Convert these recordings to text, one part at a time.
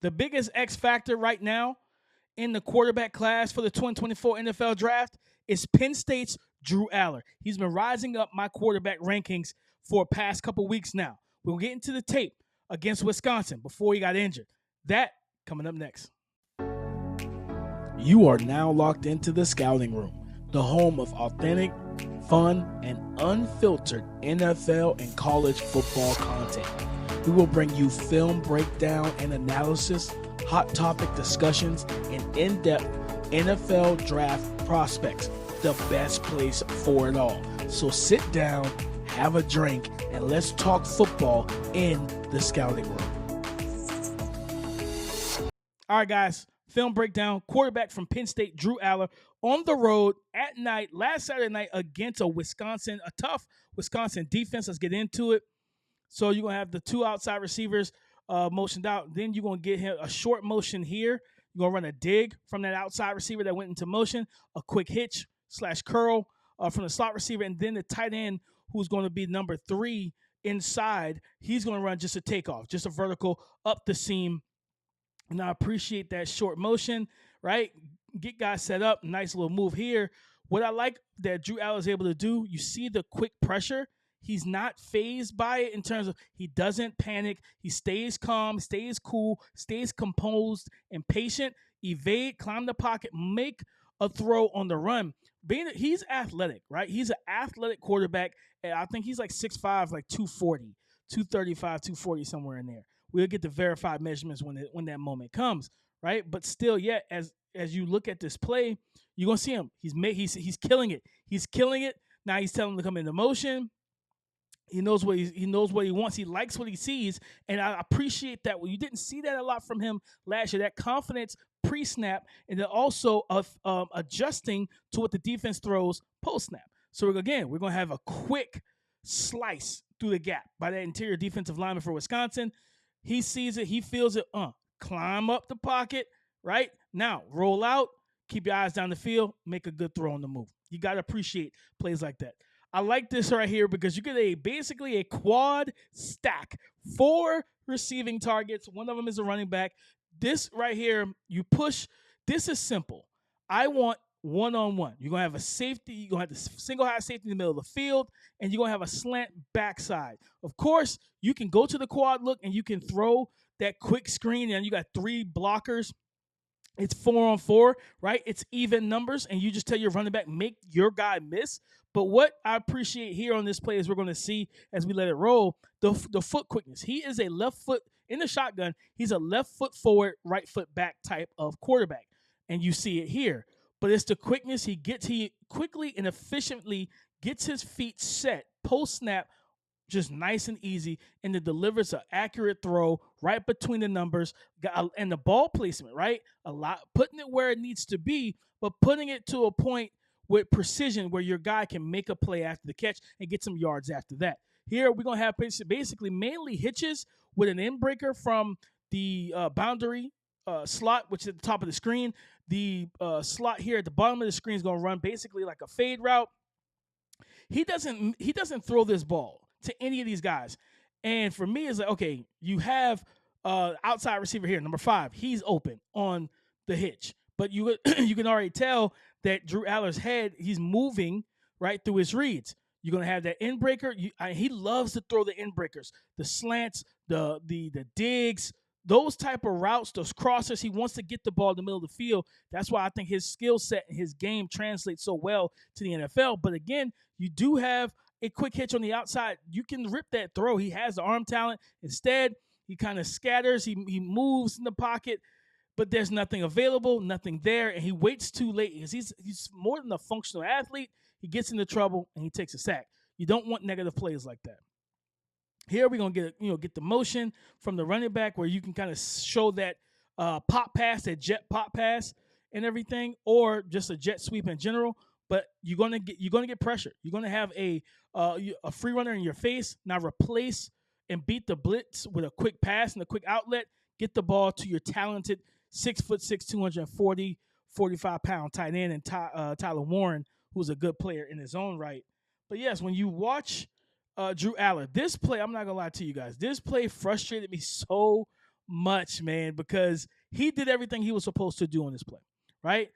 The biggest X factor right now in the quarterback class for the 2024 NFL draft is Penn State's Drew Allar. He's been rising up my quarterback rankings for the past couple weeks now. We'll get into the tape against Wisconsin before he got injured. That coming up next. You are now locked into the Scouting Room, the home of authentic, fun, and unfiltered NFL and college football content. We will bring you film breakdown and analysis, hot topic discussions, and in-depth NFL draft prospects. The best place for it all. So sit down, have a drink, and let's talk football in the Scouting Room. All right, guys. Film breakdown. Quarterback from Penn State, Drew Allar, on the road at night, last Saturday night against a tough Wisconsin defense. Let's get into it. So you're going to have the two outside receivers motioned out. Then you're going to get him a short motion here. You're going to run a dig from that outside receiver that went into motion, a quick hitch / curl from the slot receiver, and then the tight end who's going to be number 3 inside. He's going to run just a takeoff, just a vertical up the seam. And I appreciate that short motion, right? Get guys set up. Nice little move here. What I like that Drew Allar is able to do, you see the quick pressure. He's not fazed by it in terms of he doesn't panic. He stays calm, stays cool, stays composed and patient. Evade, climb the pocket, make a throw on the run. He's athletic, right? He's an athletic quarterback. And I think he's like 6'5", like 240, 235, 240, somewhere in there. We'll get the verified measurements when that moment comes, right? But still, yet as you look at this play, you're gonna see him. He's killing it. He's killing it. Now he's telling him to come into motion. He knows what he wants. He likes what he sees, and I appreciate that. Well, you didn't see that a lot from him last year. That confidence pre-snap, and then also adjusting to what the defense throws post-snap. So we're gonna have a quick slice through the gap by that interior defensive lineman for Wisconsin. He sees it. He feels it. Climb up the pocket, right? Now, roll out. Keep your eyes down the field. Make a good throw on the move. You got to appreciate plays like that. I like this right here because you get basically a quad stack. 4 receiving targets. One of them is a running back. This right here, you push. This is simple. I want one-on-one. You're going to have a safety. You're going to have the single high safety in the middle of the field, and you're going to have a slant backside. Of course, you can go to the quad look, and you can throw that quick screen, and you got 3 blockers. It's 4-on-4, right? It's even numbers, and you just tell your running back, make your guy miss. But what I appreciate here on this play is we're going to see as we let it roll, the foot quickness. He is a left foot in the shotgun. He's a left foot forward, right foot back type of quarterback, and you see it here. But it's the quickness. He quickly and efficiently gets his feet set post-snap, just nice and easy, and it delivers an accurate throw right between the numbers and the ball placement, right? Putting it where it needs to be, but putting it to a point with precision where your guy can make a play after the catch and get some yards after that. Here we're going to have basically mainly hitches with an in breaker from the boundary slot, which is at the top of the screen. The slot here at the bottom of the screen is going to run basically like a fade route. He doesn't throw this ball to any of these guys. And for me, it's like, okay, you have outside receiver here, number 5. He's open on the hitch. But you can already tell that Drew Allar's head, he's moving right through his reads. You're going to have that in breaker. He loves to throw the in breakers, the slants, the digs, those type of routes, those crossers. He wants to get the ball in the middle of the field. That's why I think his skill set and his game translates so well to the NFL. But again, you do have a quick hitch on the outside. You can rip that throw. He has the arm talent. Instead, he kind of scatters. He moves in the pocket, but there's nothing available, nothing there, and he waits too late because he's more than a functional athlete. He gets into trouble and he takes a sack. You don't want negative plays like that. Here we're gonna get the motion from the running back where you can kind of show that pop pass, that jet pop pass, and everything, or just a jet sweep in general. But you're gonna get pressure. You're gonna have a free runner in your face. Now replace and beat the blitz with a quick pass and a quick outlet. Get the ball to your talented 6'6", 240, 45-pound tight end and Tyler Warren, who's a good player in his own right. But yes, when you watch Drew Allar, this play, I'm not gonna lie to you guys, this play frustrated me so much, man, because he did everything he was supposed to do on this play, right?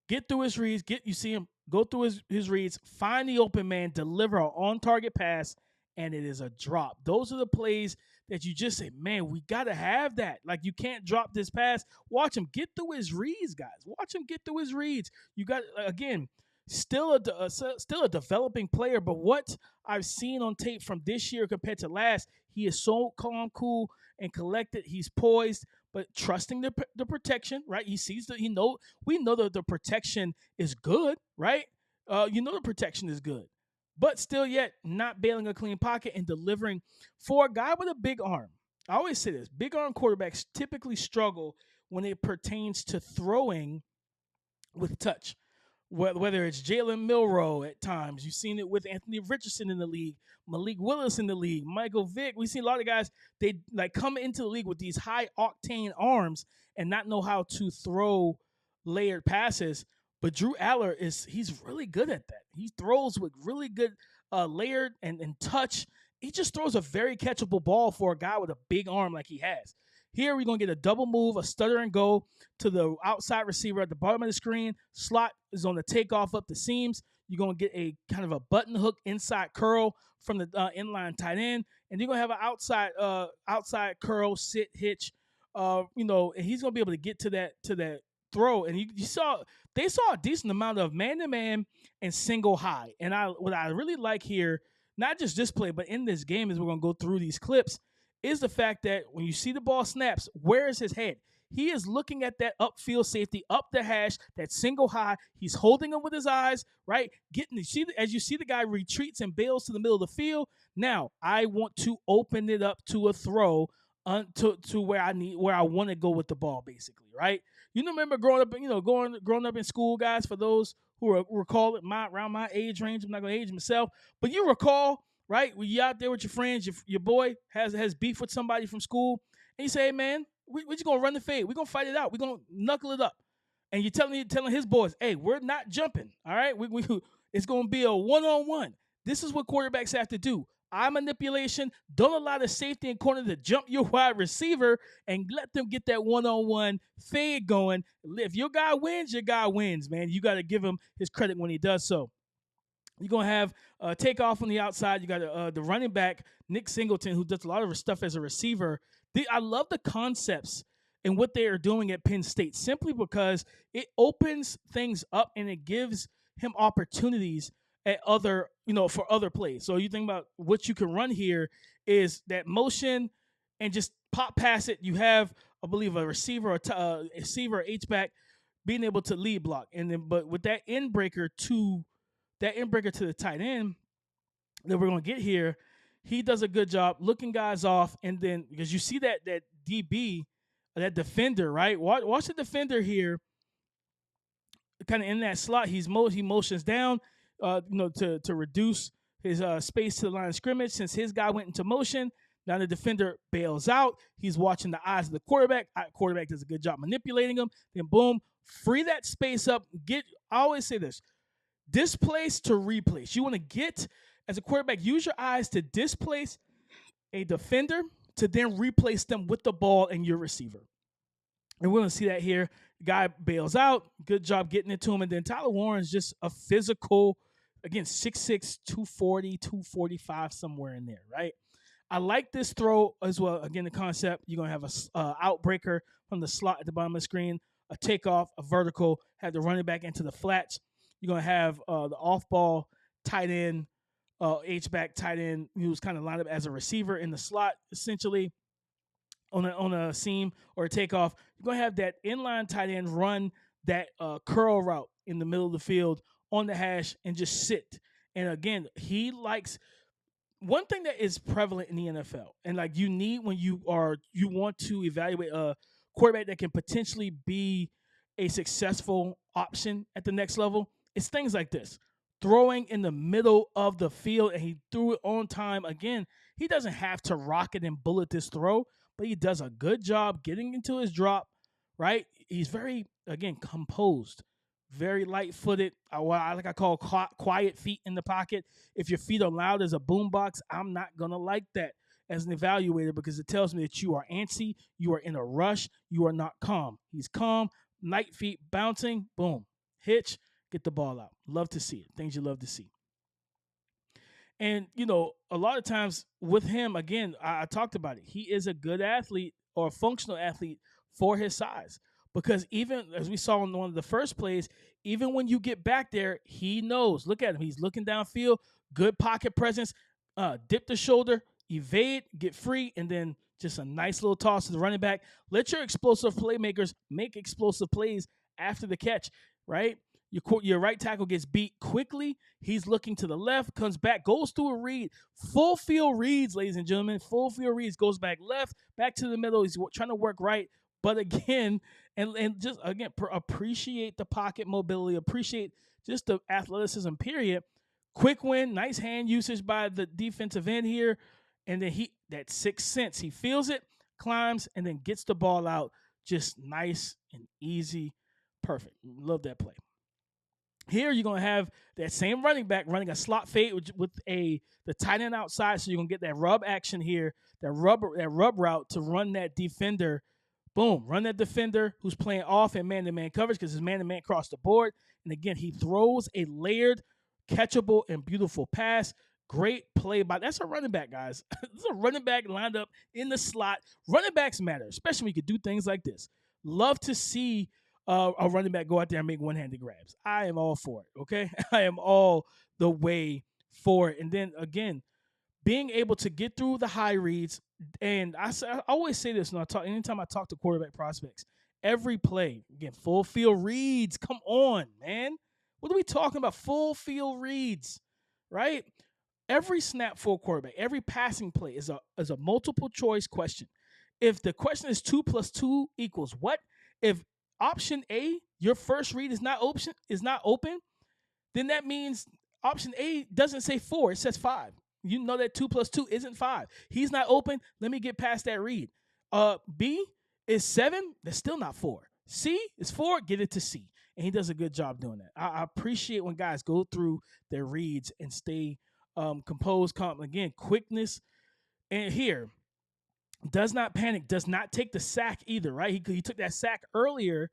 Get through his reads, you see him go through his reads, find the open man, deliver an on-target pass, and it is a drop. Those are the plays that you just say, man, we got to have that. Like, you can't drop this pass. Watch him get through his reads, guys. Watch him get through his reads. You got, again, still a developing player, but what I've seen on tape from this year compared to last, he is so calm, cool, and collected. He's poised, but trusting the protection, right? He sees that we know that the protection is good, right? The protection is good, but still yet not bailing a clean pocket and delivering for a guy with a big arm. I always say this: big arm quarterbacks typically struggle when it pertains to throwing with touch. Whether it's Jalen Milroe at times, you've seen it with Anthony Richardson in the league, Malik Willis in the league, Michael Vick. We see a lot of guys, they like come into the league with these high octane arms and not know how to throw layered passes. But Drew Allar he's really good at that. He throws with really good layered and touch. He just throws a very catchable ball for a guy with a big arm like he has. Here we're going to get a double move, a stutter and go to the outside receiver at the bottom of the screen. Slot is on the takeoff up the seams. You're going to get a kind of a button hook inside curl from the inline tight end. And you're going to have an outside curl, sit, hitch. And he's going to be able to get to that throw. And they saw a decent amount of man-to-man and single high. And what I really like here, not just this play, but in this game as we're going to go through these clips, is the fact that when you see the ball snaps, where is his head? He is looking at that upfield safety, up the hash, that single high. He's holding him with his eyes, right? As you see the guy retreats and bails to the middle of the field. Now, I want to open it up to a throw to where I want to go with the ball, basically, right? You remember growing up in school, guys, for those who recall it around my age range. I'm not going to age myself, but you recall, right? When you're out there with your friends, your boy has beef with somebody from school, and you say, hey, man, we're just going to run the fade. We're going to fight it out. We're going to knuckle it up. And you're telling his boys, hey, we're not jumping, all right? It's going to be a one-on-one. This is what quarterbacks have to do. Eye manipulation. Don't allow the safety and corner to jump your wide receiver and let them get that one-on-one fade going. If your guy wins, man. You got to give him his credit when he does so. You're going to have takeoff on the outside. You got the running back, Nick Singleton, who does a lot of stuff as a receiver. I love the concepts and what they are doing at Penn State simply because it opens things up and it gives him opportunities at for other plays. So you think about what you can run here is that motion and just pop pass it. You have, I believe, a receiver or H-back being able to lead block. But with that end breaker to the tight end that we're going to get here, he does a good job looking guys off. And then because you see that DB, that defender, right? Watch the defender here kind of in that slot. He motions down, to reduce his space to the line of scrimmage. Since his guy went into motion, now the defender bails out. He's watching the eyes of the quarterback. Quarterback does a good job manipulating him. Then boom, free that space up. I always say this: displace to replace. You want to get, as a quarterback, use your eyes to displace a defender to then replace them with the ball and your receiver. And we're going to see that here. The guy bails out. Good job getting it to him. And then Tyler Warren's just a physical, again, 6'6", 240, 245, somewhere in there, right? I like this throw as well. Again, the concept, you're going to have a outbreaker from the slot at the bottom of the screen, a takeoff, a vertical, have the running back into the flats. You're going to have the off-ball tight end, H-back tight end, who's kind of lined up as a receiver in the slot, essentially, on a seam or a takeoff. You're going to have that inline tight end run that curl route in the middle of the field on the hash and just sit. And, again, he likes – one thing that is prevalent in the NFL, and, like, you need when you want to evaluate a quarterback that can potentially be a successful option at the next level, it's things like this. Throwing in the middle of the field, and he threw it on time. Again, he doesn't have to rocket and bullet this throw, but he does a good job getting into his drop, right? He's very, again, composed, very light-footed, what I call quiet feet in the pocket. If your feet are loud as a boombox, I'm not going to like that. as an evaluator because it tells me that you are antsy, you are in a rush, you are not calm. He's calm, night feet bouncing, boom, hitch, get the ball out. Love to see it. Things you love to see. And, a lot of times with him, again, I talked about it. He is a good athlete or a functional athlete for his size. Because even as we saw in one of the first plays, even when you get back there, he knows. Look at him. He's looking downfield, good pocket presence, dip the shoulder, evade, get free, and then just a nice little toss to the running back. Let your explosive playmakers make explosive plays after the catch, right? Your right tackle gets beat quickly. He's looking to the left, comes back, goes through a read. Full field reads, ladies and gentlemen. Full field reads, goes back left, back to the middle. He's trying to work right. But again, and just again, appreciate the pocket mobility, appreciate just the athleticism, period. Quick win, nice hand usage by the defensive end here. And then that sixth sense, he feels it, climbs, and then gets the ball out. Just nice and easy. Perfect. Love that play. Here you're going to have that same running back running a slot fade with the tight end outside, so you're going to get that rub action here, that rub route to run that defender. Boom, run that defender who's playing off in man-to-man coverage because his man-to-man across the board. And again, he throws a layered, catchable, and beautiful pass. Great play that's a running back, guys. This is a running back lined up in the slot. Running backs matter, especially when you can do things like this. Love to see a running back go out there and make one-handed grabs. I am all for it, okay? I am all the way for it. And then, again, being able to get through the high reads, and I always say this anytime I talk to quarterback prospects, every play, again, full field reads. Come on, man. What are we talking about? Full field reads, right? Every snap for a quarterback, every passing play is a multiple choice question. If the question is 2 + 2 = what? If option A, your first read is not open, then that means option A doesn't say 4, it says 5. You know that 2 + 2 isn't 5. He's not open. Let me get past that read. B is 7. That's still not 4. C is 4. Get it to C. And he does a good job doing that. I appreciate when guys go through their reads and stay composed, calm. Again, quickness. And here, does not panic, does not take the sack either, right? He took that sack earlier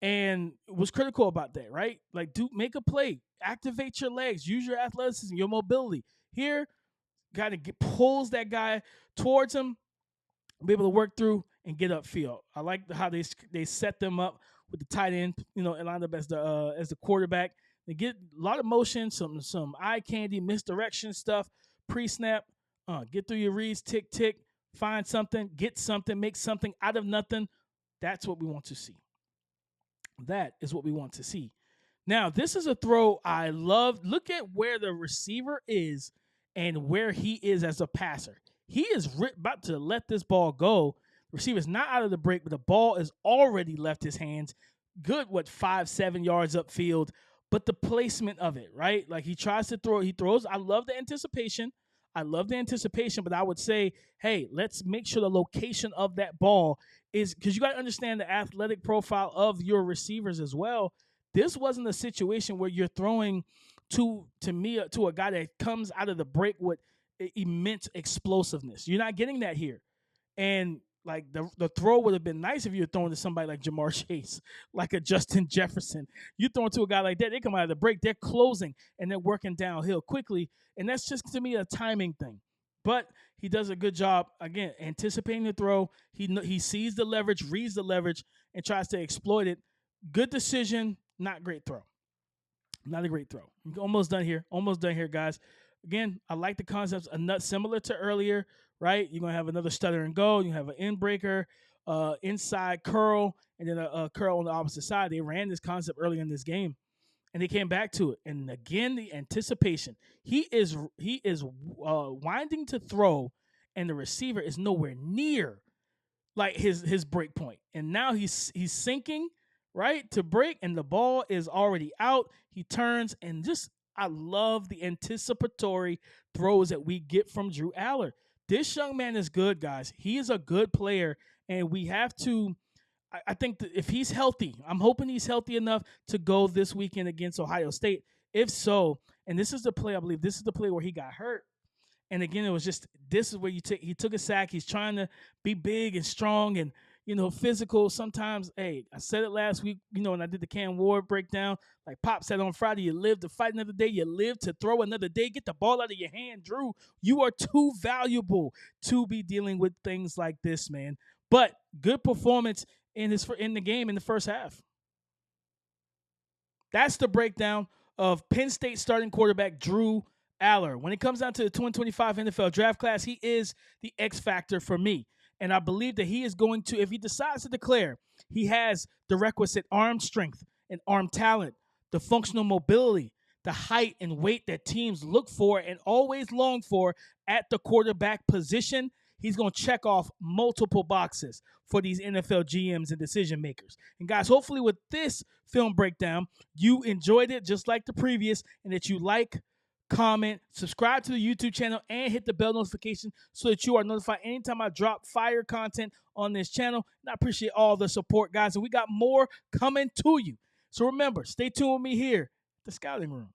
and was critical about that, right? Like, make a play. Activate your legs. Use your athleticism, your mobility. Here, pulls that guy towards him, be able to work through and get upfield. I like how they set them up with the tight end, and lined up as the quarterback. They get a lot of motion, some eye candy, misdirection stuff, pre-snap. Get through your reads, tick, tick, find something, get something, make something out of nothing. That's what we want to see. That is what we want to see. Now, this is a throw I love. Look at where the receiver is and where he is as a passer. He is about to let this ball go. The receiver's not out of the break, but the ball has already left his hands. Good, 5-7 yards upfield. But the placement of it, right? Like, he tries to throw, he throws. I love the anticipation, but I would say, hey, let's make sure the location of that ball is, because you got to understand the athletic profile of your receivers as well. This wasn't a situation where you're throwing to a guy that comes out of the break with immense explosiveness. You're not getting that here. And like the throw would have been nice if you were throwing to somebody like Jamar Chase, like a Justin Jefferson. You throw to a guy like that, they come out of the break, they're closing, and they're working downhill quickly. And that's just, to me, a timing thing. But he does a good job, again, anticipating the throw. He sees the leverage, reads the leverage, and tries to exploit it. Good decision, not great throw. Not a great throw. Almost done here, guys. Again, I like the concepts similar to earlier, right? You're going to have another stutter and go. You have an in breaker, inside curl, and then a curl on the opposite side. They ran this concept earlier in this game, and they came back to it. And again, the anticipation. He is winding to throw, and the receiver is nowhere near like his break point. And now he's sinking, right, to break, and the ball is already out. He turns, and I love the anticipatory throws that we get from Drew Allar. This young man is good, guys. He is a good player, and we have to – I think that if he's healthy, I'm hoping he's healthy enough to go this weekend against Ohio State. If so, and this is the play, I believe this is the play where he got hurt, And again, it was just this is where he took a sack. He's trying to be big and strong and physical. Sometimes, hey, I said it last week, when I did the Cam Ward breakdown. Like Pop said on Friday, you live to fight another day. You live to throw another day. Get the ball out of your hand, Drew. You are too valuable to be dealing with things like this, man. But good performance in the game in the first half. That's the breakdown of Penn State starting quarterback Drew Allar. When it comes down to the 2025 NFL draft class, he is the X factor for me. And I believe that he is going to, if he decides to declare, he has the requisite arm strength and arm talent, the functional mobility, the height and weight that teams look for and always long for at the quarterback position. He's going to check off multiple boxes for these NFL GMs and decision makers. And guys, hopefully with this film breakdown, you enjoyed it just like the previous, and that you like, comment, subscribe to the YouTube channel, and hit the bell notification so that you are notified anytime I drop fire content on this channel. And I appreciate all the support, guys. And we got more coming to you. So remember, stay tuned with me here at the Scouting Room.